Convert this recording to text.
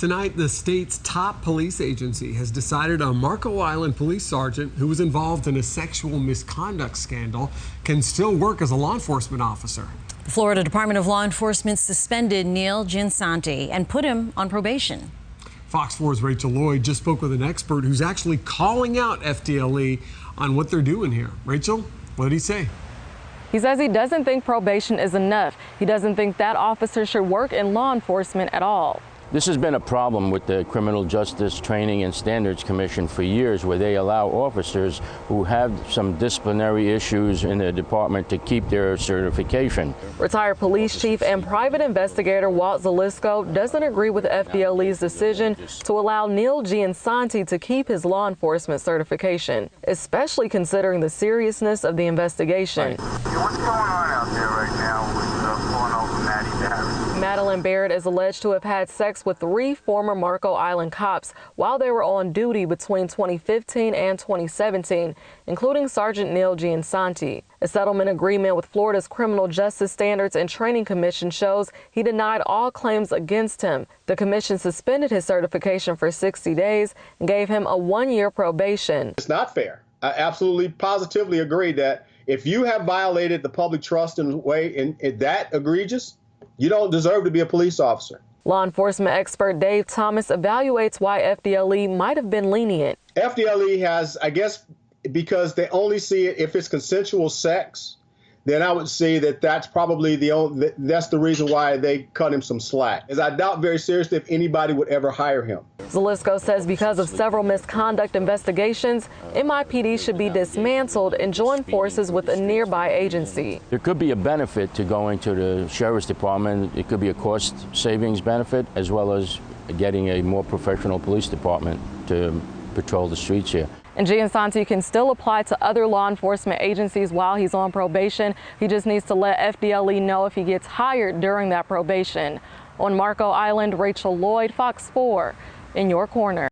Tonight, the state's top police agency has decided a Marco Island police sergeant who was involved in a sexual misconduct scandal can still work as a law enforcement officer. The Florida Department of Law Enforcement suspended Neil Giansanti and put him on probation. Fox 4's Rachel Lloyd just spoke with an expert who's actually calling out FDLE on what they're doing here. Rachel, what did he say? He says he doesn't think probation is enough. He doesn't think that officer should work in law enforcement at all. This has been a problem with the Criminal Justice Training and Standards Commission for years, where they allow officers who have some disciplinary issues in their department to keep their certification. Retired police chief and private investigator Walt Zalisco doesn't agree with FDLE's decision to allow Neil Giansanti to keep his law enforcement certification, especially considering the seriousness of the investigation. What's going on out there right now with pulling over Maddie Barrett? Madeline Barrett is alleged to have had sex with 3 former Marco Island cops while they were on duty between 2015 and 2017, including Sergeant Neil Giansanti. A settlement agreement with Florida's Criminal Justice Standards and Training Commission shows he denied all claims against him. The commission suspended his certification for 60 days and gave him a 1-year probation. It's not fair. I absolutely positively agree that if you have violated the public trust in a way in that egregious, you don't deserve to be a police officer. Law enforcement expert Dave Thomas evaluates why FDLE might have been lenient. FDLE has, I guess, because they only see it if it's consensual sex, then I would say that that's probably that's the reason why they cut him some slack. As I doubt very seriously if anybody would ever hire him. Zalisco says because of several misconduct investigations, MIPD should be dismantled and join forces with a nearby agency. There could be a benefit to going to the Sheriff's Department. It could be a cost savings benefit, as well as getting a more professional police department to patrol the streets here. And Giansanti can still apply to other law enforcement agencies while he's on probation. He just needs to let FDLE know if he gets hired during that probation. On Marco Island, Rachel Lloyd, Fox 4, in your corner.